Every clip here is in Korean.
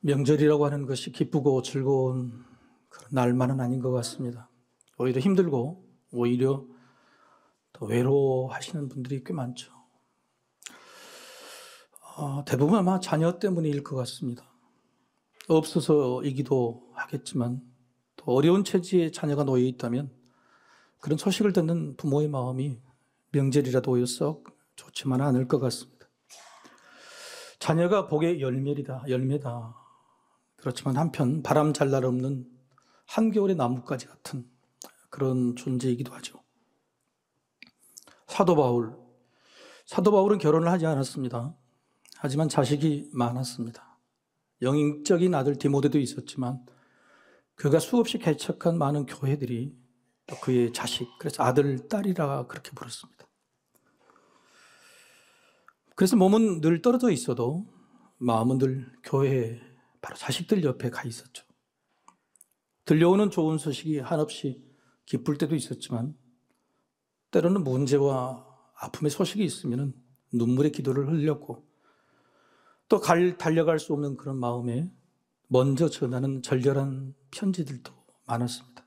명절이라고 하는 것이 기쁘고 즐거운 그런 날만은 아닌 것 같습니다. 오히려 힘들고 오히려 더 외로워하시는 분들이 꽤 많죠. 대부분 아마 자녀 때문일 것 같습니다. 없어서이기도 하겠지만 또 어려운 처지에 자녀가 놓여 있다면 그런 소식을 듣는 부모의 마음이 명절이라도 오히려 썩 좋지만은 않을 것 같습니다. 자녀가 복의 열매다. 그렇지만 한편 바람 잘 날 없는 한겨울의 나뭇가지 같은 그런 존재이기도 하죠. 사도 바울은 결혼을 하지 않았습니다. 하지만 자식이 많았습니다. 영적인 아들 디모데도 있었지만 그가 수없이 개척한 많은 교회들이 또 그의 자식, 그래서 아들, 딸이라 그렇게 부르습니다. 그래서 몸은 늘 떨어져 있어도 마음은 늘 교회에 바로 자식들 옆에 가 있었죠. 들려오는 좋은 소식이 한없이 기쁠 때도 있었지만 때로는 문제와 아픔의 소식이 있으면 눈물의 기도를 흘렸고 또 달려갈 수 없는 그런 마음에 먼저 전하는 절절한 편지들도 많았습니다.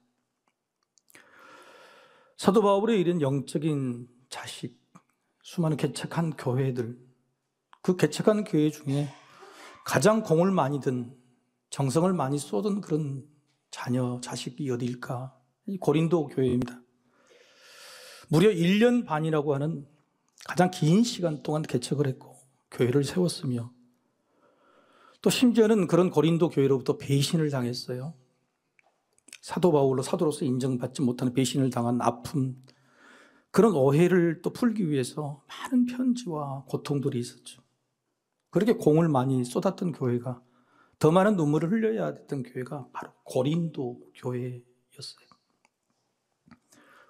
사도 바울의 이런 영적인 자식, 수많은 개척한 교회들, 그 개척한 교회 중에 가장 공을 많이 든, 정성을 많이 쏟은 그런 자녀, 자식이 어디일까? 고린도 교회입니다. 무려 1년 반이라고 하는 가장 긴 시간 동안 개척을 했고 교회를 세웠으며 또 심지어는 그런 고린도 교회로부터 배신을 당했어요. 사도 바울로 사도로서 인정받지 못하는 배신을 당한 아픔, 그런 오해를 또 풀기 위해서 많은 편지와 고통들이 있었죠. 그렇게 공을 많이 쏟았던 교회가, 더 많은 눈물을 흘려야 했던 교회가 바로 고린도 교회였어요.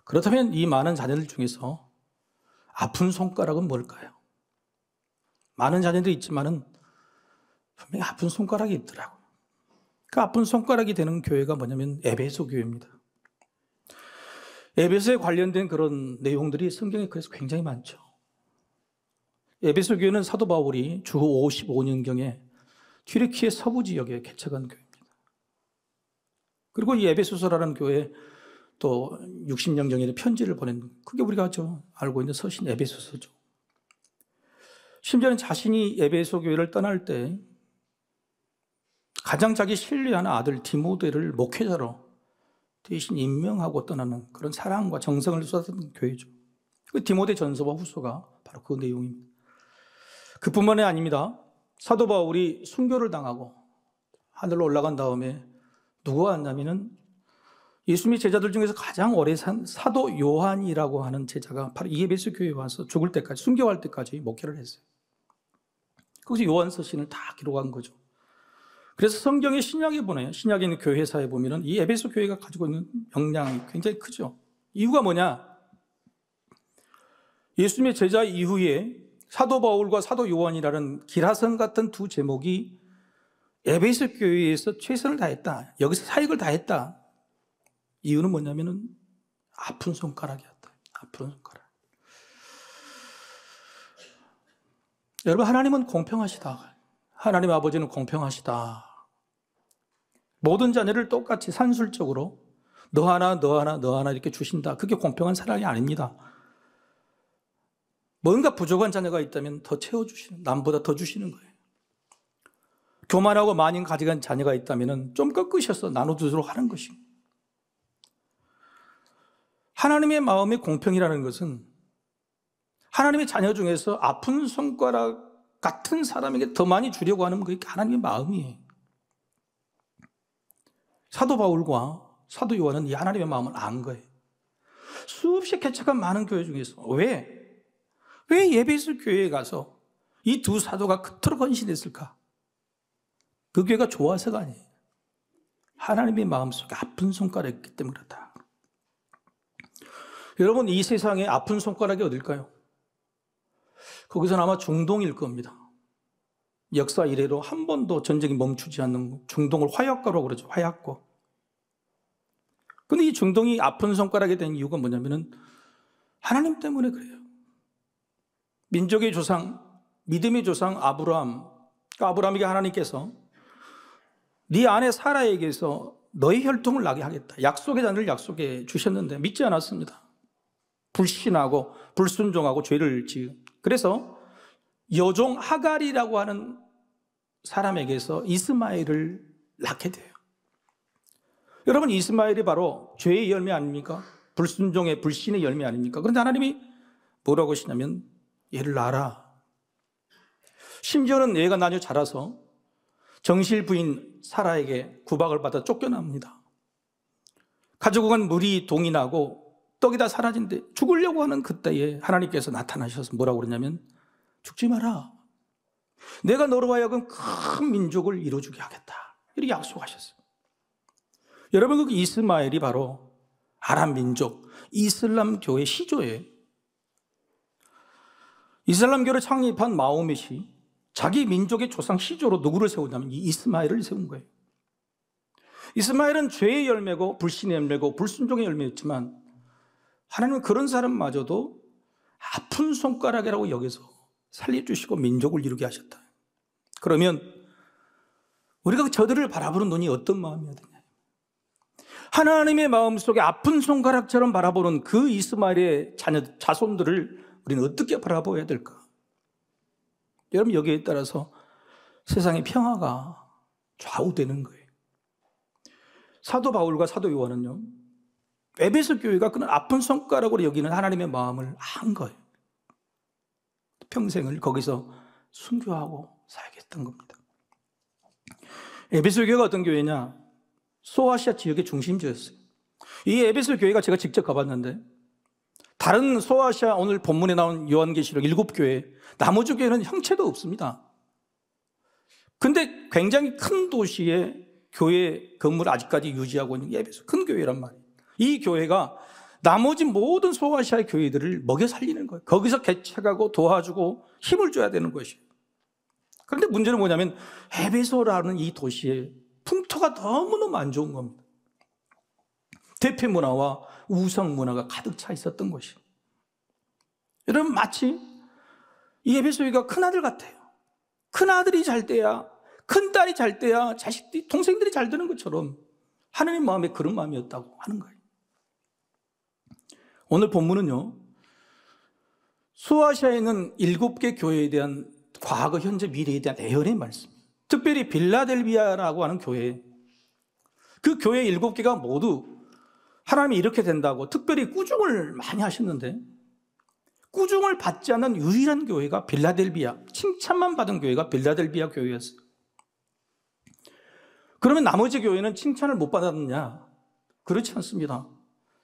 그렇다면 이 많은 자녀들 중에서 아픈 손가락은 뭘까요? 많은 자녀들이 있지만은 분명히 아픈 손가락이 있더라고요. 그 아픈 손가락이 되는 교회가 뭐냐면 에베소 교회입니다. 에베소에 관련된 그런 내용들이 성경에 그래서 굉장히 많죠. 에베소 교회는 사도 바울이 주 55년경에 튀르키예 서부 지역에 개척한 교회입니다. 그리고 이 에베소서라는 교회에 또 60년 경에 편지를 보낸, 그게 우리가 알고 있는 서신 에베소서죠. 심지어는 자신이 에베소 교회를 떠날 때 가장 자기 신뢰하는 아들 디모데를 목회자로 대신 임명하고 떠나는 그런 사랑과 정성을 쏟았던 교회죠. 그 디모데 전서와 후서가 바로 그 내용입니다. 그뿐만이 아닙니다. 사도 바울이 순교를 당하고 하늘로 올라간 다음에 누가 왔냐면은 예수님의 제자들 중에서 가장 오래 산 사도 요한이라고 하는 제자가 바로 이 에베소 교회에 와서 죽을 때까지, 순교할 때까지 목회를 했어요. 거기서 요한서신을 다 기록한 거죠. 그래서 성경의 신약에 보내요. 신약에 있는 교회사에 보면은 이 에베소 교회가 가지고 있는 영향이 굉장히 크죠. 이유가 뭐냐? 예수님의 제자 이후에 사도 바울과 사도 요한이라는 기라성 같은 두 제목이 에베소 교회에서 최선을 다했다. 여기서 사역을 다했다. 이유는 뭐냐면은 아픈 손가락이었다. 아픈 손가락. 여러분, 하나님은 공평하시다. 하나님 아버지는 공평하시다. 모든 자녀를 똑같이 산술적으로 너 하나 이렇게 주신다. 그게 공평한 사랑이 아닙니다. 뭔가 부족한 자녀가 있다면 더 채워주시는, 남보다 더 주시는 거예요. 교만하고 많이 가져간 자녀가 있다면 좀 꺾으셔서 나눠주도록 하는 것입니다. 하나님의 마음의 공평이라는 것은 하나님의 자녀 중에서 아픈 손가락 같은 사람에게 더 많이 주려고 하는 그게 하나님의 마음이에요. 사도 바울과 사도 요한은 이 하나님의 마음을 안 거예요. 수없이 개척한 많은 교회 중에서 왜 에베소 교회에 가서 이 두 사도가 그토록 헌신했을까? 그 교회가 좋아서가 아니에요. 하나님의 마음속에 아픈 손가락이 있기 때문에 그렇다. 여러분, 이 세상에 아픈 손가락이 어딜까요? 거기서는 아마 중동일 겁니다. 역사 이래로 한 번도 전쟁이 멈추지 않는 중동을 화약고라고 그러죠. 화약고. 근데 이 중동이 아픈 손가락이 된 이유가 뭐냐면은 하나님 때문에 그래요. 민족의 조상, 믿음의 조상 아브라함에게 하나님께서 네 아내 사라에게서 너의 혈통을 나게 하겠다. 약속의 잔을 약속해 주셨는데 믿지 않았습니다. 불신하고 불순종하고 죄를 지은. 그래서 여종 하갈이라고 하는 사람에게서 이스마엘을 낳게 돼요. 여러분, 이스마엘이 바로 죄의 열매 아닙니까? 불순종의 불신의 열매 아닙니까? 그런데 하나님이 뭐라고 하시냐면 얘를 낳아라. 심지어는 얘가 나중에 자라서 정실 부인 사라에게 구박을 받아 쫓겨납니다. 가지고 간 물이 동이 나고 떡이 다 사라진데 죽으려고 하는 그때에 하나님께서 나타나셔서 뭐라고 그러냐면 죽지 마라. 내가 너로 하여금 큰 민족을 이루어주게 하겠다. 이렇게 약속하셨어요. 여러분, 그 이스마엘이 바로 아랍 민족 이슬람 교회 시조예요. 이슬람 교를 창립한 마호멧이 자기 민족의 조상 시조로 누구를 세우냐면 이 이스마엘을 세운 거예요. 이스마엘은 죄의 열매고 불신의 열매고 불순종의 열매였지만 하나님은 그런 사람마저도 아픈 손가락이라고 여겨서 살려주시고 민족을 이루게 하셨다. 그러면 우리가 저들을 바라보는 눈이 어떤 마음이어야 되냐? 하나님의 마음속에 아픈 손가락처럼 바라보는 그 이스마엘의 자손들을 우리는 어떻게 바라보아야 될까? 여러분, 여기에 따라서 세상의 평화가 좌우되는 거예요. 사도 바울과 사도 요한은요, 에베소 교회가 그런 아픈 손가락으로 여기는 하나님의 마음을 안 거예요. 평생을 거기서 순교하고 살겠다는 겁니다. 에베소 교회가 어떤 교회냐? 소아시아 지역의 중심지였어요. 이 에베소 교회가 제가 직접 가봤는데 다른 소아시아 오늘 본문에 나온 요한계시록 7교회 나머지 교회는 형체도 없습니다. 근데 굉장히 큰 도시의 교회 건물을 아직까지 유지하고 있는 게 에베소 큰 교회란 말이에요. 이 교회가 나머지 모든 소아시아의 교회들을 먹여 살리는 거예요. 거기서 개척하고 도와주고 힘을 줘야 되는 것이에요. 그런데 문제는 뭐냐면 에베소라는 이 도시의 풍토가 너무너무 안 좋은 겁니다. 대패 문화와 우상 문화가 가득 차 있었던 것이에요. 여러분, 마치 이 에베소교회가 큰아들 같아요. 큰아들이 잘 돼야, 큰딸이 잘 돼야 자식들이, 동생들이 잘 되는 것처럼 하나님 마음에 그런 마음이었다고 하는 거예요. 오늘 본문은요, 소아시아에 있는 7개 교회에 대한 과거, 현재, 미래에 대한 예언의 말씀이에요. 특별히 빌라델비아라고 하는 교회, 그 교회 7개가 모두 하나님이 이렇게 된다고 특별히 꾸중을 많이 하셨는데 꾸중을 받지 않는 유일한 교회가 빌라델비아, 칭찬만 받은 교회가 빌라델비아 교회였어요. 그러면 나머지 교회는 칭찬을 못 받았느냐? 그렇지 않습니다.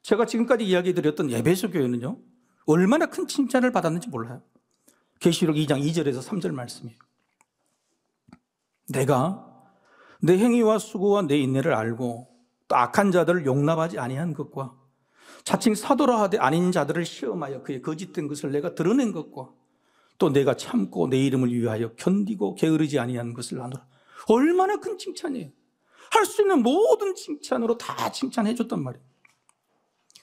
제가 지금까지 이야기 드렸던 에베소 교회는요, 얼마나 큰 칭찬을 받았는지 몰라요. 계시록 2장 2절에서 3절 말씀이에요. 내가 내 행위와 수고와 내 인내를 알고 또 악한 자들을 용납하지 아니한 것과 자칭 사도라 하되 아닌 자들을 시험하여 그의 거짓된 것을 내가 드러낸 것과 또 내가 참고 내 이름을 위하여 견디고 게으르지 아니한 것을 아노라. 얼마나 큰 칭찬이에요. 할 수 있는 모든 칭찬으로 다 칭찬해 줬단 말이에요.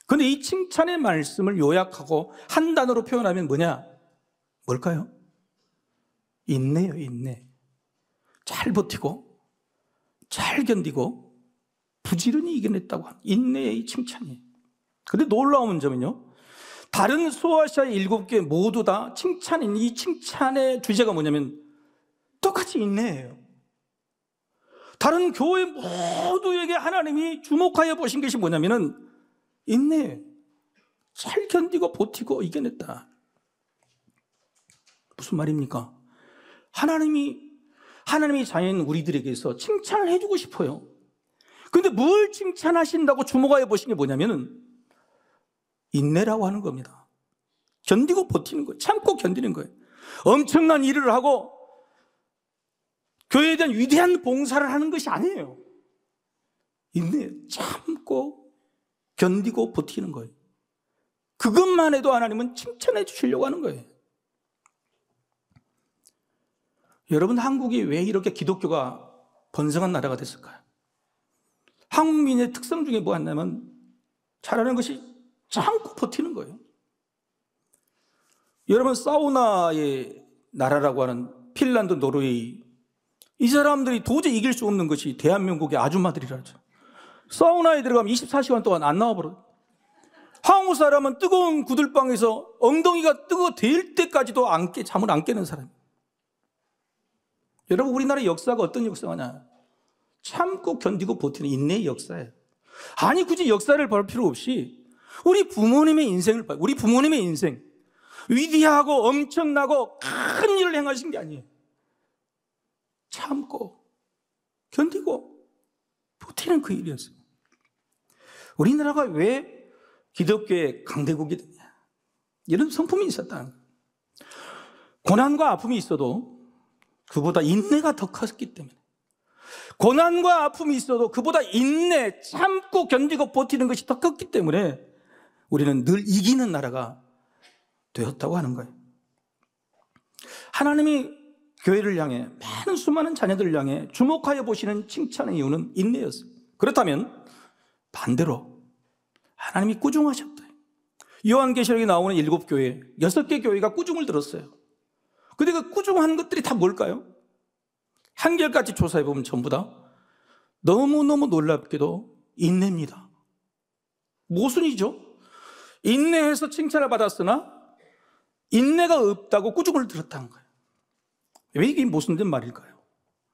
그런데 이 칭찬의 말씀을 요약하고 한 단어로 표현하면 뭐냐? 뭘까요? 인내요, 인내. 잘 버티고 잘 견디고 부지런히 이겨냈다고 하는 인내의 칭찬이에요. 그런데 놀라운 점은요, 다른 소아시아의 7개 모두 다 칭찬인 이 칭찬의 주제가 뭐냐면 똑같이 인내예요. 다른 교회 모두에게 하나님이 주목하여 보신 것이 뭐냐면은 인내예요. 잘 견디고 버티고 이겨냈다. 무슨 말입니까? 하나님이 자녀인 우리들에게서 칭찬을 해주고 싶어요. 그런데 뭘 칭찬하신다고 주목하여 보신 게 뭐냐면은 인내라고 하는 겁니다. 견디고 버티는 거예요. 참고 견디는 거예요. 엄청난 일을 하고 교회에 대한 위대한 봉사를 하는 것이 아니에요. 인내, 참고 견디고 버티는 거예요. 그것만 해도 하나님은 칭찬해 주시려고 하는 거예요. 여러분, 한국이 왜 이렇게 기독교가 번성한 나라가 됐을까요? 한국민의 특성 중에 뭐였냐면 잘하는 것이 참고 버티는 거예요. 여러분, 사우나의 나라라고 하는 핀란드, 노르웨이, 이 사람들이 도저히 이길 수 없는 것이 대한민국의 아줌마들이라죠. 사우나에 들어가면 24시간 동안 안 나와버려요. 한국 사람은 뜨거운 구들방에서 엉덩이가 될 때까지도 잠을 안 깨는 사람. 여러분, 우리나라의 역사가 어떤 역사냐? 참고 견디고 버티는 인내의 역사예요. 아니, 굳이 역사를 볼 필요 없이 우리 부모님의 인생을 봐요. 우리 부모님의 인생. 위대하고 엄청나고 큰 일을 행하신 게 아니에요. 참고 견디고 버티는 그 일이었어요. 우리나라가 왜 기독교의 강대국이 되냐? 이런 성품이 있었다는 거예요. 고난과 아픔이 있어도 그보다 인내가 더 컸기 때문에, 고난과 아픔이 있어도 그보다 인내, 참고 견디고 버티는 것이 더 컸기 때문에 우리는 늘 이기는 나라가 되었다고 하는 거예요. 하나님이 교회를 향해, 많은 수많은 자녀들을 향해 주목하여 보시는 칭찬의 이유는 인내였어요. 그렇다면 반대로 하나님이 꾸중하셨다. 요한계시록에 나오는 7교회, 6개 교회가 꾸중을 들었어요. 근데 그 꾸중한 것들이 다 뭘까요? 한결같이 조사해보면 전부 다 너무너무 놀랍게도 인내입니다. 모순이죠. 인내해서 칭찬을 받았으나 인내가 없다고 꾸중을 들었다는 거예요. 왜 이게 모순된 말일까요?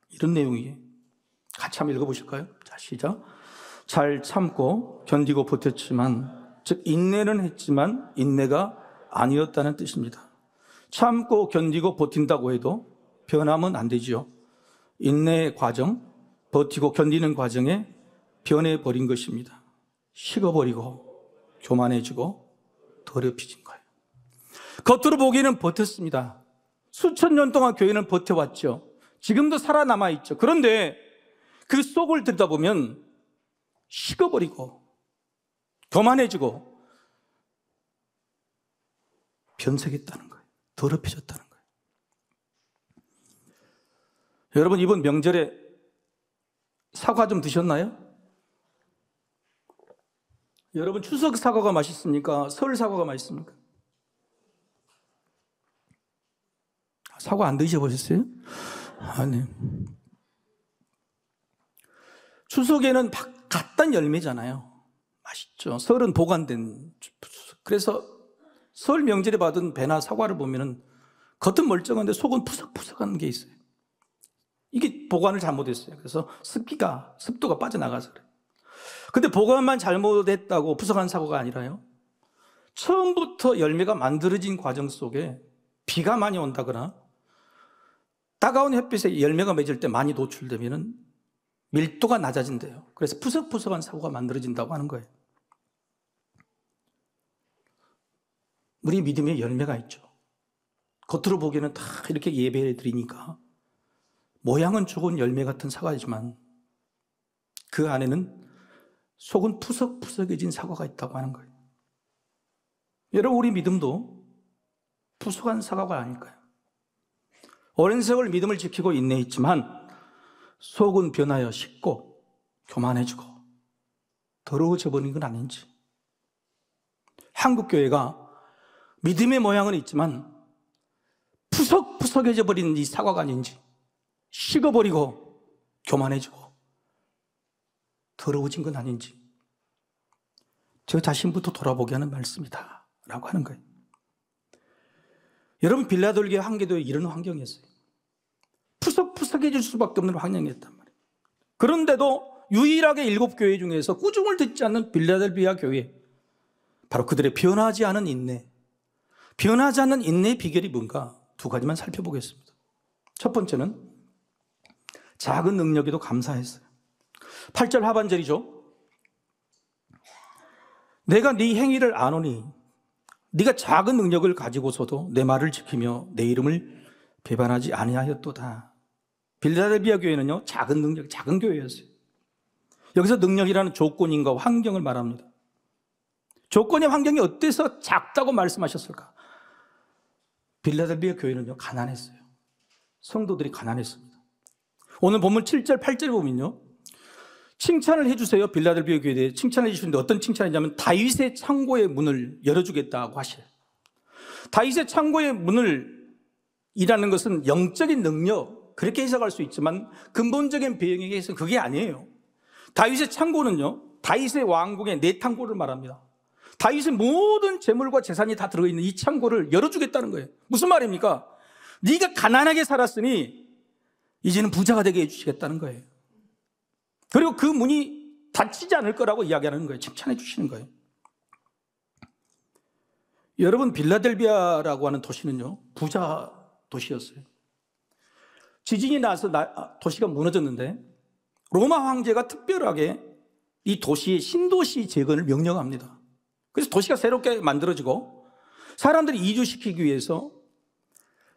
이런 내용이에요. 같이 한번 읽어보실까요? 자, 시작. 잘 참고 견디고 버텼지만, 즉 인내는 했지만 인내가 아니었다는 뜻입니다. 참고 견디고 버틴다고 해도 변하면 안 되지요. 인내의 과정, 버티고 견디는 과정에 변해버린 것입니다. 식어버리고 교만해지고 더럽혀진 거예요. 겉으로 보기에는 버텼습니다. 수천 년 동안 교회는 버텨왔죠. 지금도 살아남아 있죠. 그런데 그 속을 들여다보면 식어버리고 교만해지고 변색했다는 거예요. 더럽혀졌다는 거예요. 여러분, 이번 명절에 사과 좀 드셨나요? 여러분, 추석 사과가 맛있습니까? 설 사과가 맛있습니까? 사과 안 드셔보셨어요? 아니. 추석에는 갓단 열매잖아요. 맛있죠. 설은 보관된. 그래서 설 명절에 받은 배나 사과를 보면은 겉은 멀쩡한데 속은 푸석푸석한 게 있어요. 이게 보관을 잘못했어요. 그래서 습도가 빠져나가서 그래요. 근데 보관만 잘못했다고 푸석한 사과가 아니라요, 처음부터 열매가 만들어진 과정 속에 비가 많이 온다거나 따가운 햇빛에 열매가 맺을 때 많이 노출되면 밀도가 낮아진대요. 그래서 푸석푸석한 사과가 만들어진다고 하는 거예요. 우리 믿음에 열매가 있죠. 겉으로 보기에는 다 이렇게 예배해 드리니까 모양은 좋은 열매 같은 사과이지만 그 안에는 속은 푸석푸석해진 사과가 있다고 하는 거예요. 여러분, 우리 믿음도 푸석한 사과가 아닐까요? 오랜 세월 믿음을 지키고 인내했지만 속은 변하여 식고 교만해지고 더러워져 버린 건 아닌지, 한국교회가 믿음의 모양은 있지만 푸석푸석해져 버린 이 사과가 아닌지, 식어버리고 교만해지고 더러워진 건 아닌지 저 자신부터 돌아보게 하는 말씀이다 라고 하는 거예요. 여러분, 빌라델비아 한계도에 이런 환경이었어요. 푸석푸석해질 수밖에 없는 환경이었단 말이에요. 그런데도 유일하게 7교회 중에서 꾸중을 듣지 않는 빌라델비아 교회, 바로 그들의 변하지 않은 인내, 변하지 않는 인내의 비결이 뭔가 두 가지만 살펴보겠습니다. 첫 번째는 작은 능력에도 감사했어요. 8절 하반절이죠. 내가 네 행위를 아노니 네가 작은 능력을 가지고서도 내 말을 지키며 내 이름을 배반하지 아니하였도다. 빌라델비아 교회는요, 작은 능력, 작은 교회였어요. 여기서 능력이라는 조건인과 환경을 말합니다. 조건의 환경이 어때서 작다고 말씀하셨을까? 빌라델비아 교회는요, 가난했어요. 성도들이 가난했습니다. 오늘 본문 7절, 8절에 보면요, 칭찬을 해주세요. 빌라델비아 교회에 대해 칭찬을 해주시는데 어떤 칭찬이냐면 다윗의 창고의 문을 열어주겠다고 하셔요. 다윗의 창고의 문을 이라는 것은 영적인 능력, 그렇게 해석할 수 있지만 근본적인 배경에 의해서는 그게 아니에요. 다윗의 창고는요, 다윗의 왕궁의 내탕고를 말합니다. 다윗의 모든 재물과 재산이 다 들어있는 이 창고를 열어주겠다는 거예요. 무슨 말입니까? 네가 가난하게 살았으니 이제는 부자가 되게 해주시겠다는 거예요. 그리고 그 문이 닫히지 않을 거라고 이야기하는 거예요. 칭찬해 주시는 거예요. 여러분, 빌라델비아라고 하는 도시는요, 부자 도시였어요. 지진이 나서 도시가 무너졌는데 로마 황제가 특별하게 이 도시의 신도시 재건을 명령합니다. 그래서 도시가 새롭게 만들어지고 사람들이 이주시키기 위해서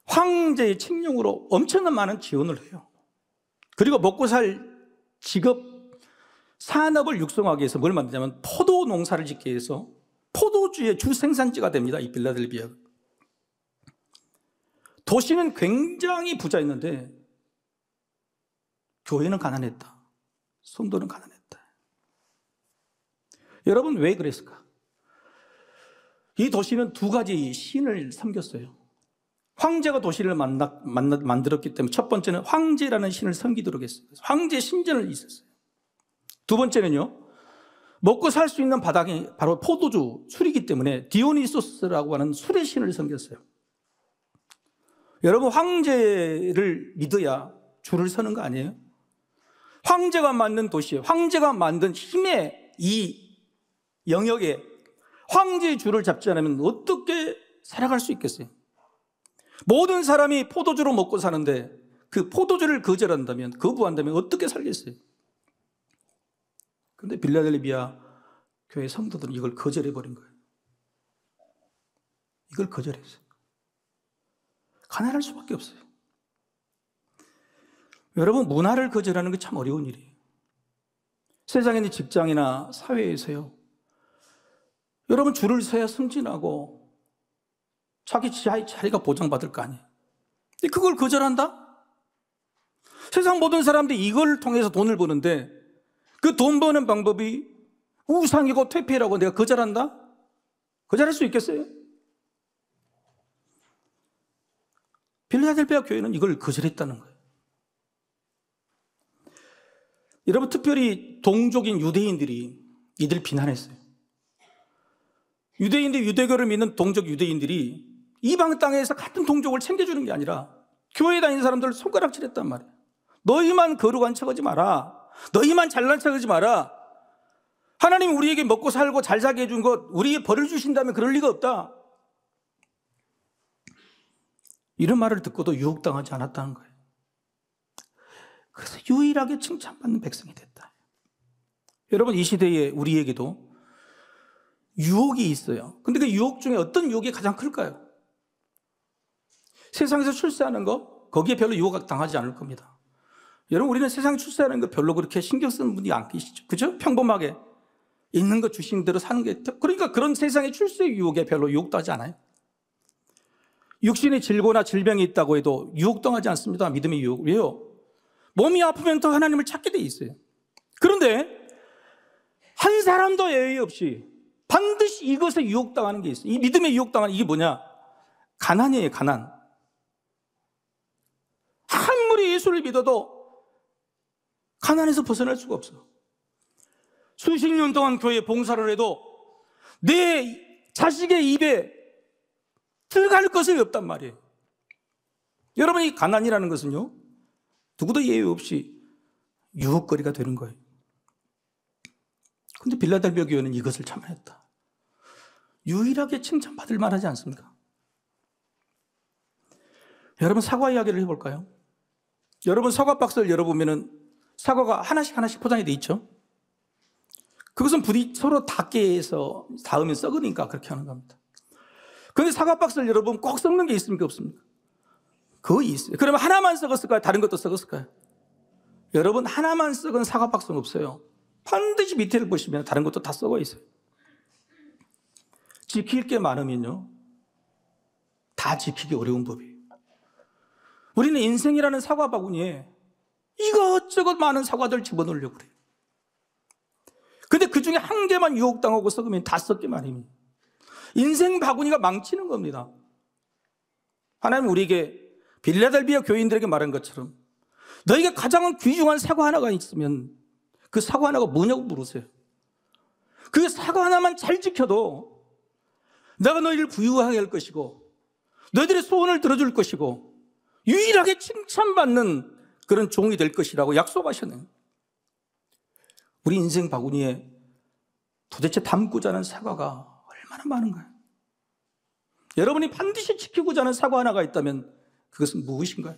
황제의 칙령으로 엄청난 많은 지원을 해요. 그리고 먹고 살 직업, 산업을 육성하기 위해서 뭘 만드냐면 포도 농사를 짓기 위해서 포도주의 주 생산지가 됩니다. 이 빌라델비아가. 도시는 굉장히 부자였는데 교회는 가난했다. 성도는 가난했다. 여러분, 왜 그랬을까? 이 도시는 두 가지 신을 섬겼어요. 황제가 도시를 만들었기 때문에 첫 번째는 황제라는 신을 섬기도록 했어요. 황제 신전을 있었어요. 두 번째는요, 먹고 살 수 있는 바닥이 바로 포도주, 술이기 때문에 디오니소스라고 하는 술의 신을 섬겼어요. 여러분, 황제를 믿어야 줄을 서는 거 아니에요? 황제가 만든 도시에, 황제가 만든 힘의 이 영역에 황제의 줄을 잡지 않으면 어떻게 살아갈 수 있겠어요? 모든 사람이 포도주로 먹고 사는데 그 포도주를 거절한다면, 거부한다면 어떻게 살겠어요? 그런데 빌라델비아 교회 성도들은 이걸 거절해버린 거예요. 이걸 거절했어요. 가난할 수밖에 없어요. 여러분, 문화를 거절하는 게 참 어려운 일이에요. 세상에 있는 직장이나 사회에서요, 여러분, 줄을 서야 승진하고 자기 자리가 보장받을 거 아니에요. 근데 그걸 거절한다? 세상 모든 사람들이 이걸 통해서 돈을 버는데 그 돈 버는 방법이 우상이고 퇴폐라고 내가 거절한다? 거절할 수 있겠어요? 빌라델비아 교회는 이걸 거절했다는 거예요. 여러분, 특별히 동족인 유대인들이 이들 비난했어요. 유대인들, 유대교를 믿는 동족 유대인들이 이방 땅에서 같은 동족을 챙겨주는 게 아니라 교회 다니는 사람들을 손가락질했단 말이에요. 너희만 거룩한 척하지 마라. 너희만 잘난 척하지 마라. 하나님이 우리에게 먹고 살고 잘 살게 해준 것, 우리에게 벌을 주신다면 그럴 리가 없다. 이런 말을 듣고도 유혹당하지 않았다는 거예요. 그래서 유일하게 칭찬받는 백성이 됐다. 여러분, 이 시대에 우리에게도 유혹이 있어요. 근데 그 유혹 중에 어떤 유혹이 가장 클까요? 세상에서 출세하는 거, 거기에 별로 유혹 당하지 않을 겁니다. 여러분, 우리는 세상에 출세하는 거 별로 그렇게 신경 쓰는 분이 안 계시죠. 그죠? 평범하게 있는 거 주신 대로 사는 게, 그러니까 그런 세상의 출세 유혹에 별로 유혹당하지 않아요. 육신의 질고나 질병이 있다고 해도 유혹당하지 않습니다. 믿음의 유혹. 왜요? 몸이 아프면 더 하나님을 찾게 돼 있어요. 그런데 한 사람도 예외 없이 반드시 이것에 유혹당하는 게 있어요. 이 믿음에 유혹당하는 이게 뭐냐? 가난이에요, 가난. 아무리 예수를 믿어도 가난에서 벗어날 수가 없어. 수십 년 동안 교회 봉사를 해도 내 자식의 입에 들어갈 것이 없단 말이에요. 여러분, 이 가난이라는 것은요, 누구도 예외 없이 유혹거리가 되는 거예요. 그런데 빌라델비아 교회는 이것을 참아냈다. 유일하게 칭찬받을 만하지 않습니까? 여러분, 사과 이야기를 해볼까요? 여러분, 사과 박스를 열어보면 사과가 하나씩 포장이 돼 있죠? 그것은 부디 서로 닿게 해서 닿으면 썩으니까 그렇게 하는 겁니다. 그런데 사과 박스를 열어보면 꼭 썩는 게 있습니까? 없습니까? 거의 있어요. 그러면 하나만 썩었을까요? 다른 것도 썩었을까요? 여러분, 하나만 썩은 사과 박스는 없어요. 반드시 밑에를 보시면 다른 것도 다 썩어 있어요. 지킬 게 많으면요, 다 지키기 어려운 법이에요. 우리는 인생이라는 사과 바구니에 이것저것 많은 사과들 집어넣으려고 그래요. 근데 그 중에 한 개만 유혹당하고 썩으면 다 썩게 마련이에요. 인생 바구니가 망치는 겁니다. 하나님 우리에게 빌라델비아 교인들에게 말한 것처럼 너에게 가장 귀중한 사과 하나가 있으면 그 사과 하나가 뭐냐고 물으세요. 그 사과 하나만 잘 지켜도 내가 너희를 부유하게 할 것이고 너희들의 소원을 들어줄 것이고 유일하게 칭찬받는 그런 종이 될 것이라고 약속하셨네요. 우리 인생 바구니에 도대체 담고자 하는 사과가 얼마나 많은가요? 여러분이 반드시 지키고자 하는 사과 하나가 있다면 그것은 무엇인가요?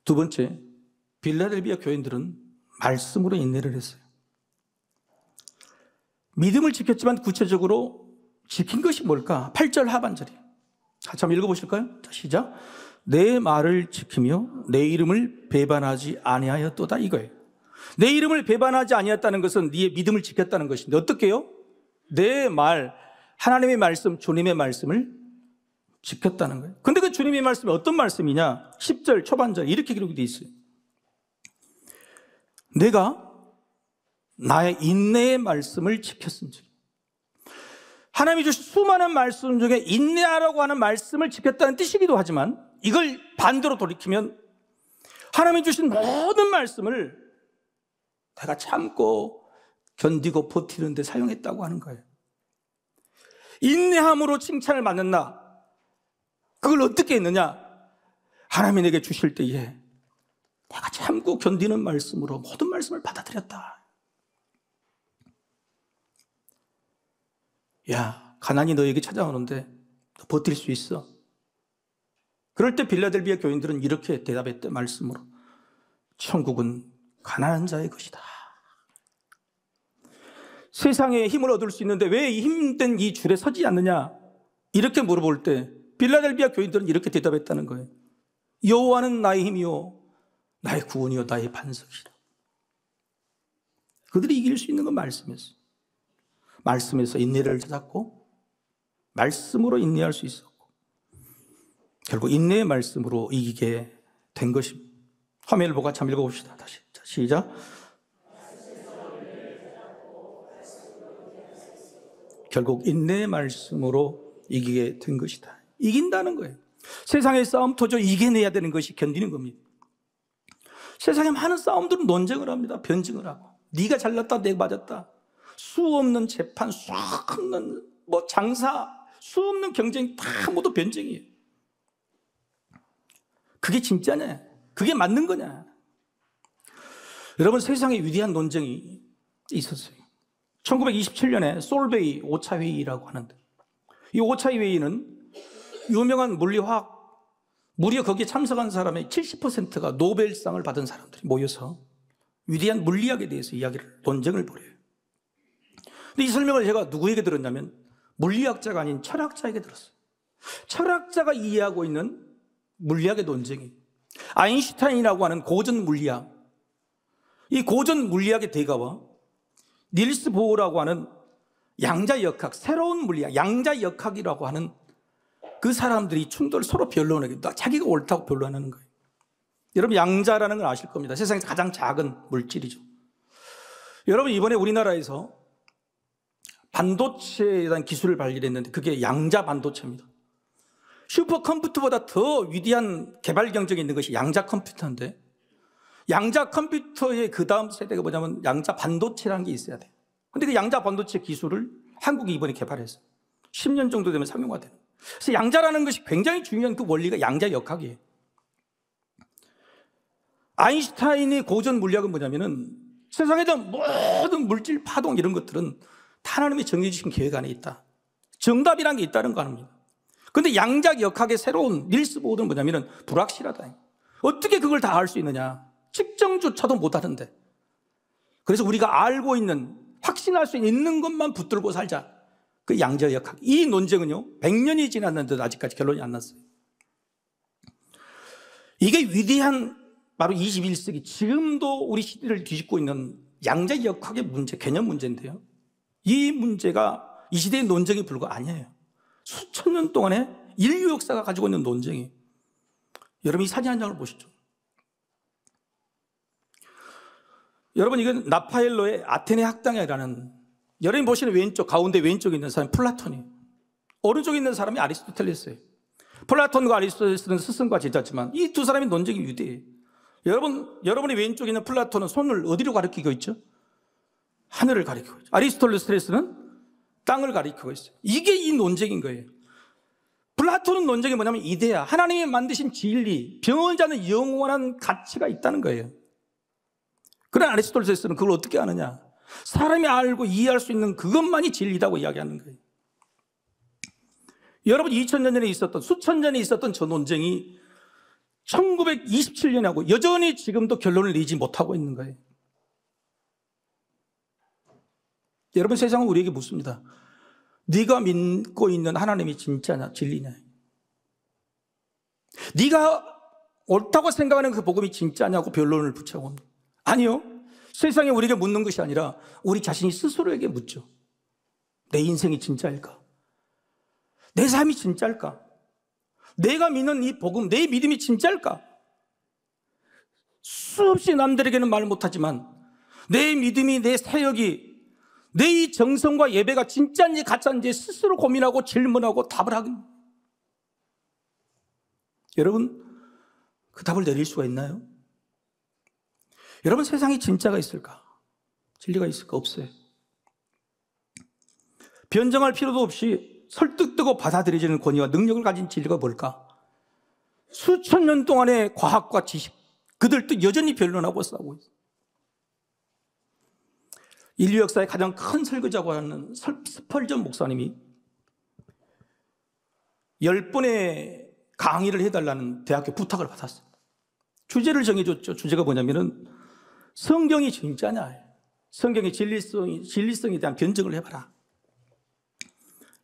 두 번째, 빌라델비아 교인들은 말씀으로 인내를 했어요. 믿음을 지켰지만 구체적으로 지킨 것이 뭘까? 8절 하반절이. 같이 한번 읽어보실까요? 자, 시작. 내 말을 지키며 내 이름을 배반하지 아니하였도다, 이거예요. 내 이름을 배반하지 아니했다는 것은 네의 믿음을 지켰다는 것인데 어떻게 해요? 내 말, 하나님의 말씀, 주님의 말씀을 지켰다는 거예요. 근데 그 주님의 말씀이 어떤 말씀이냐? 10절 초반절 이렇게 기록이 되어 있어요. 내가 나의 인내의 말씀을 지켰은지. 하나님이 주신 수많은 말씀 중에 인내하라고 하는 말씀을 지켰다는 뜻이기도 하지만 이걸 반대로 돌이키면 하나님이 주신 모든 말씀을 내가 참고 견디고 버티는 데 사용했다고 하는 거예요. 인내함으로 칭찬을 받는 나, 그걸 어떻게 했느냐? 하나님이 내게 주실 때에 내가 참고 견디는 말씀으로 모든 말씀을 받아들였다. 야, 가난이 너에게 찾아오는데 너 버틸 수 있어? 그럴 때 빌라델비아 교인들은 이렇게 대답했대, 말씀으로. 천국은 가난한 자의 것이다. 세상에 힘을 얻을 수 있는데 왜 힘든 이 줄에 서지 않느냐? 이렇게 물어볼 때 빌라델비아 교인들은 이렇게 대답했다는 거예요. 여호와는 나의 힘이요 나의 구원이요 나의 반석이라. 그들이 이길 수 있는 건 말씀이었어요. 말씀에서 인내를 찾았고 말씀으로 인내할 수 있었고 결국 인내의 말씀으로 이기게 된 것입니다. 화면을 보고 같이 한번 읽어봅시다. 다시. 자, 시작. 결국 인내의 말씀으로 이기게 된 것이다. 이긴다는 거예요. 세상의 싸움 도저히 이겨내야 되는 것이 견디는 겁니다. 세상에 많은 싸움들은 논쟁을 합니다. 변증을 하고. 네가 잘났다, 내가 맞았다. 수 없는 재판, 수 없는 장사, 수 없는 경쟁이 다 모두 변증이에요. 그게 진짜냐? 그게 맞는 거냐? 여러분, 세상에 위대한 논쟁이 있었어요. 1927년에 솔베이 5차 회의라고 하는데, 이 5차 회의는 유명한 물리화학, 무려 거기에 참석한 사람의 70%가 노벨상을 받은 사람들이 모여서 위대한 물리학에 대해서 논쟁을 벌여요. 근데 이 설명을 제가 누구에게 들었냐면 물리학자가 아닌 철학자에게 들었어요. 철학자가 이해하고 있는 물리학의 논쟁이 아인슈타인이라고 하는 고전 물리학, 이 고전 물리학의 대가와 닐스 보어라고 하는 양자역학, 새로운 물리학, 양자역학이라고 하는 그 사람들이 충돌 서로 변론하게, 자기가 옳다고 변론하는 거예요. 여러분, 양자라는 걸 아실 겁니다. 세상에서 가장 작은 물질이죠. 여러분, 이번에 우리나라에서 반도체에 대한 기술을 발견했는데 그게 양자 반도체입니다. 슈퍼컴퓨터보다 더 위대한 개발 경쟁이 있는 것이 양자 컴퓨터인데, 양자 컴퓨터의 그 다음 세대가 뭐냐면 양자 반도체라는 게 있어야 돼요. 근데 그 양자 반도체 기술을 한국이 이번에 개발했어요. 10년 정도 되면 상용화돼요. 그래서 양자라는 것이 굉장히 중요한 그 원리가 양자역학이에요. 아인슈타인의 고전 물리학은 뭐냐면은 세상에 대한 모든 물질, 파동 이런 것들은 다 하나님의 정해 주신 계획 안에 있다. 정답이라는 게 있다는 거 아닙니다. 그런데 양자역학의 새로운 닐스 보어는 뭐냐면은 불확실하다. 어떻게 그걸 다 알 수 있느냐? 측정조차도 못하는데. 그래서 우리가 알고 있는, 확신할 수 있는 것만 붙들고 살자. 그 양자역학. 이 논쟁은요, 100년이 지났는데도 아직까지 결론이 안 났어요. 이게 위대한 바로 21세기, 지금도 우리 시대를 뒤집고 있는 양자역학의 문제, 개념 문제인데요. 이 문제가 이 시대의 논쟁이 불과 아니에요. 수천 년 동안의 인류 역사가 가지고 있는 논쟁이. 여러분, 이 사진 한 장을 보시죠. 여러분, 이건 나파엘로의 아테네 학당이라는, 여러분 보시는 왼쪽, 가운데 왼쪽에 있는 사람이 플라톤이에요. 오른쪽에 있는 사람이 아리스토텔레스예요. 플라톤과 아리스토텔레스는 스승과 제자지만 이 두 사람의 논쟁이 유대해요. 여러분의 왼쪽에 있는 플라톤은 손을 어디로 가리키고 있죠? 하늘을 가리키고 있죠. 아리스토텔레스는 땅을 가리키고 있어요. 이게 이 논쟁인 거예요. 플라톤은 논쟁이 뭐냐면 이데아, 하나님이 만드신 진리, 변하지 않는 영원한 가치가 있다는 거예요. 그러나 아리스토텔레스는 그걸 어떻게 아느냐? 사람이 알고 이해할 수 있는 그것만이 진리다고 이야기하는 거예요. 여러분 2000년 전에 있었던, 수천 년에 있었던 저 논쟁이 1927년에 하고 여전히 지금도 결론을 내지 못하고 있는 거예요. 여러분, 세상은 우리에게 묻습니다. 네가 믿고 있는 하나님이 진짜냐, 진리냐? 네가 옳다고 생각하는 그 복음이 진짜냐고 변론을 붙여고 합니다. 아니요. 세상에 우리에게 묻는 것이 아니라 우리 자신이 스스로에게 묻죠. 내 인생이 진짜일까? 내 삶이 진짜일까? 내가 믿는 이 복음, 내 믿음이 진짜일까? 수없이 남들에게는 말 못하지만 내 믿음이, 내 사역이, 내 이 정성과 예배가 진짜인지 가짜인지 스스로 고민하고 질문하고 답을 하긴. 여러분, 그 답을 내릴 수가 있나요? 여러분, 세상에 진짜가 있을까? 진리가 있을까? 없어요. 변정할 필요도 없이 설득되고 받아들여지는 권위와 능력을 가진 진리가 뭘까? 수천 년 동안의 과학과 지식, 그들도 여전히 변론하고 싸우고 있어요. 인류 역사의 가장 큰 설교자고 하는 스펄전 목사님이 10번의 강의를 해달라는 대학교 부탁을 받았어요. 주제를 정해줬죠. 주제가 뭐냐면은 성경이 진짜냐, 성경의 진리성에 대한 변증을 해봐라.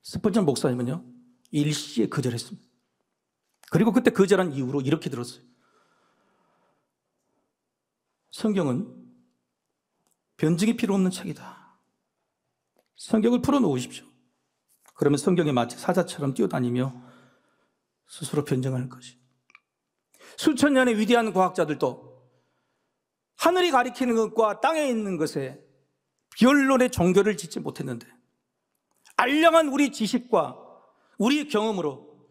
스펄전 목사님은요, 일시에 거절했습니다. 그리고 그때 거절한 이후로 이렇게 들었어요. 성경은 변증이 필요 없는 책이다. 성경을 풀어놓으십시오. 그러면 성경에 마치 사자처럼 뛰어다니며 스스로 변증할 것이. 수천 년의 위대한 과학자들도 하늘이 가리키는 것과 땅에 있는 것에 변론의 종교를 짓지 못했는데 알량한 우리 지식과 우리 경험으로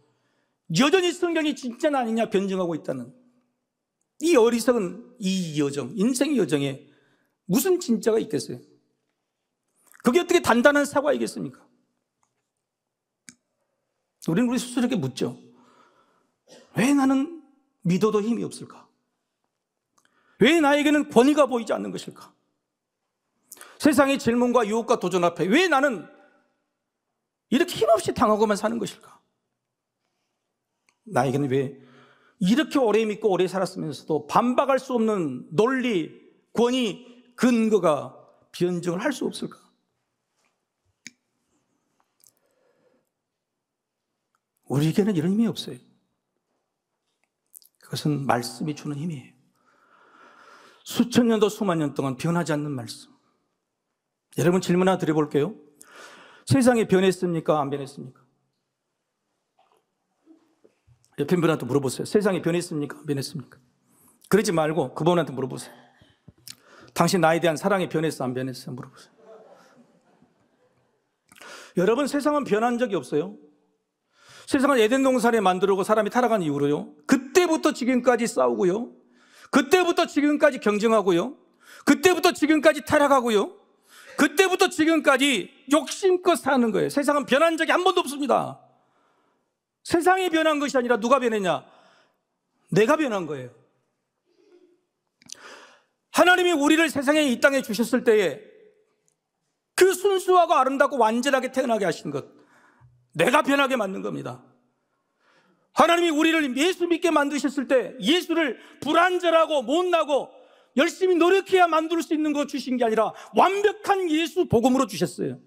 여전히 성경이 진짜는 아니냐 변증하고 있다는 이 어리석은 이 여정, 인생의 여정에 무슨 진짜가 있겠어요? 그게 어떻게 단단한 사과이겠습니까? 우리는 우리 스스로에게 묻죠. 왜 나는 믿어도 힘이 없을까? 왜 나에게는 권위가 보이지 않는 것일까? 세상의 질문과 유혹과 도전 앞에 왜 나는 이렇게 힘없이 당하고만 사는 것일까? 나에게는 왜 이렇게 오래 믿고 오래 살았으면서도 반박할 수 없는 논리, 권위, 근거가 변증을 할 수 없을까? 우리에게는 이런 힘이 없어요. 그것은 말씀이 주는 힘이에요. 수천 년도 수만 년 동안 변하지 않는 말씀. 여러분, 질문 하나 드려볼게요. 세상이 변했습니까? 안 변했습니까? 옆에 분한테 물어보세요. 세상이 변했습니까? 안 변했습니까? 그러지 말고 그분한테 물어보세요. 당신 나에 대한 사랑이 변했어? 안 변했어? 물어보세요. 여러분, 세상은 변한 적이 없어요. 세상은 에덴 동산에 만들고 사람이 타락한 이후로요, 그때부터 지금까지 싸우고요, 그때부터 지금까지 경쟁하고요, 그때부터 지금까지 타락하고요, 그때부터 지금까지 욕심껏 사는 거예요. 세상은 변한 적이 한 번도 없습니다. 세상이 변한 것이 아니라 누가 변했냐? 내가 변한 거예요. 하나님이 우리를 세상에 이 땅에 주셨을 때에 그 순수하고 아름답고 완전하게 태어나게 하신 것, 내가 변하게 만든 겁니다. 하나님이 우리를 예수 믿게 만드셨을 때 예수를 불완전하고 못나고 열심히 노력해야 만들 수 있는 거 주신 게 아니라 완벽한 예수 복음으로 주셨어요.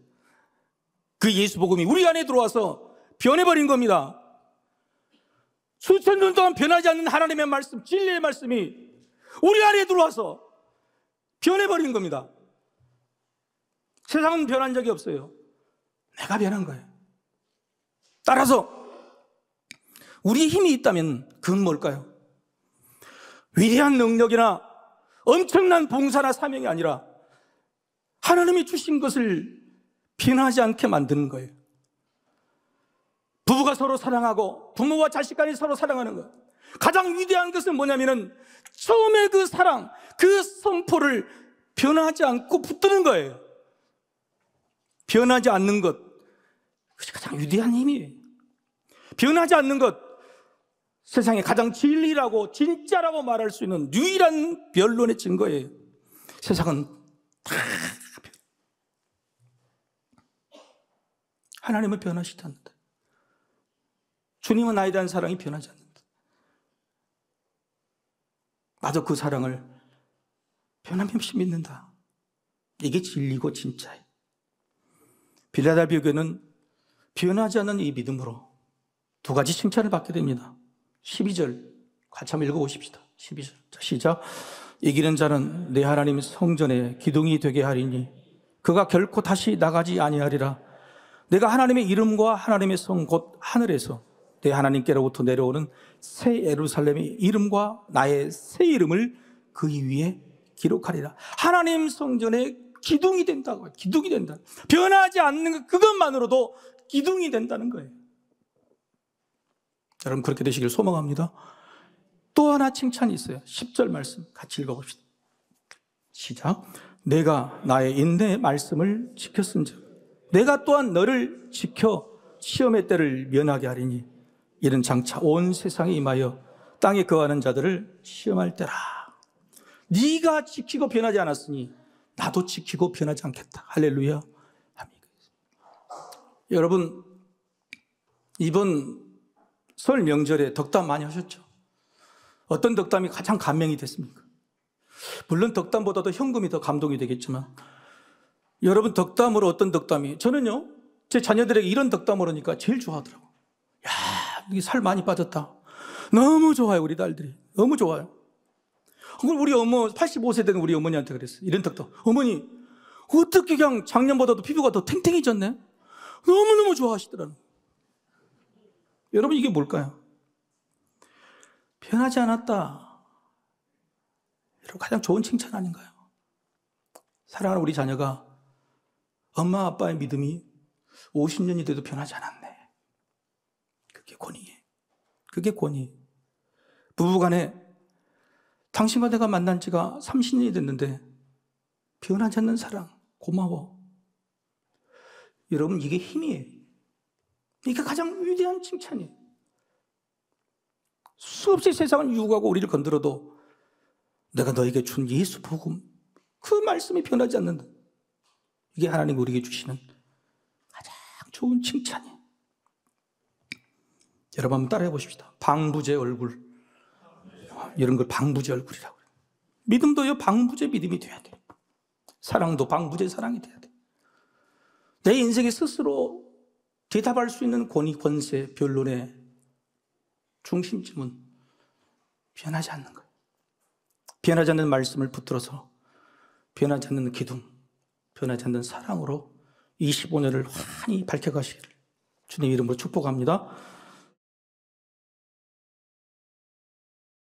그 예수 복음이 우리 안에 들어와서 변해버린 겁니다. 수천 년 동안 변하지 않는 하나님의 말씀, 진리의 말씀이 우리 안에 들어와서 변해버린 겁니다. 세상은 변한 적이 없어요. 내가 변한 거예요. 따라서 우리의 힘이 있다면 그건 뭘까요? 위대한 능력이나 엄청난 봉사나 사명이 아니라 하나님이 주신 것을 변하지 않게 만드는 거예요. 부부가 서로 사랑하고 부모와 자식 간이 서로 사랑하는 것, 가장 위대한 것은 뭐냐면은 처음에 그 사랑, 그 선포를 변하지 않고 붙드는 거예요. 변하지 않는 것, 그것이 가장 위대한 힘이에요. 변하지 않는 것, 세상에 가장 진리라고 진짜라고 말할 수 있는 유일한 변론의 증거예요. 세상은 다 하나님은 변하시지 않는다. 주님은 나에 대한 사랑이 변하지 않는다. 나도 그 사랑을 변함없이 믿는다. 이게 진리고 진짜예요. 빌라델비아 교회는 변하지 않는 이 믿음으로 두 가지 칭찬을 받게 됩니다. 12절 같이 한번 읽어보십시다. 12절. 자, 시작. 이기는 자는 내 하나님 성전에 기둥이 되게 하리니 그가 결코 다시 나가지 아니하리라. 내가 하나님의 이름과 하나님의 성 곧 하늘에서 내 하나님께로부터 내려오는 새 예루살렘의 이름과 나의 새 이름을 그 위에 기록하리라. 하나님 성전에 기둥이 된다고. 기둥이 된다. 변하지 않는 것, 그것만으로도 기둥이 된다는 거예요. 여러분 그렇게 되시길 소망합니다. 또 하나 칭찬이 있어요. 10절 말씀 같이 읽어봅시다. 시작. 내가 나의 인내의 말씀을 지켰은즉 내가 또한 너를 지켜 시험의 때를 면하게 하리니 이는 장차 온 세상에 임하여 땅에 거하는 자들을 시험할 때라. 네가 지키고 변하지 않았으니 나도 지키고 변하지 않겠다. 할렐루야. 아멘. 여러분 이번 설 명절에 덕담 많이 하셨죠? 어떤 덕담이 가장 감명이 됐습니까? 물론 덕담보다도 현금이 더 감동이 되겠지만 여러분 덕담으로 어떤 덕담이, 저는요 제 자녀들에게 이런 덕담을 하니까 제일 좋아하더라고요. 야, 이게 살 많이 빠졌다. 너무 좋아요. 우리 딸들이 너무 좋아요. 우리 어머 85세 된 우리 어머니한테 그랬어요. 이런 덕담. 어머니 어떻게 그냥 작년보다도 피부가 더 탱탱해졌네. 너무너무 좋아하시더라고요. 여러분 이게 뭘까요? 변하지 않았다. 여러분 가장 좋은 칭찬 아닌가요? 사랑하는 우리 자녀가 엄마 아빠의 믿음이 50년이 돼도 변하지 않았네. 그게 권위예요. 그게 권위. 부부간에 당신과 내가 만난 지가 30년이 됐는데 변하지 않는 사랑, 고마워. 여러분 이게 힘이에요. 이게 가장 위대한 칭찬이에요. 수없이 세상을 유혹하고 우리를 건드려도 내가 너에게 준 예수 복음, 그 말씀이 변하지 않는다. 이게 하나님 우리에게 주시는 가장 좋은 칭찬이에요. 여러분 한번 따라해 보십시다. 방부제 얼굴. 이런 걸 방부제 얼굴이라고 해요. 믿음도요 방부제 믿음이 돼야 돼요. 사랑도 방부제 사랑이 돼야 돼요. 내 인생에 스스로 대답할 수 있는 권위, 권세, 변론의 중심점은 변하지 않는 거예요. 변하지 않는 말씀을 붙들어서 변하지 않는 기둥, 변하지 않는 사랑으로 25년을 환히 밝혀가시기를 주님 이름으로 축복합니다.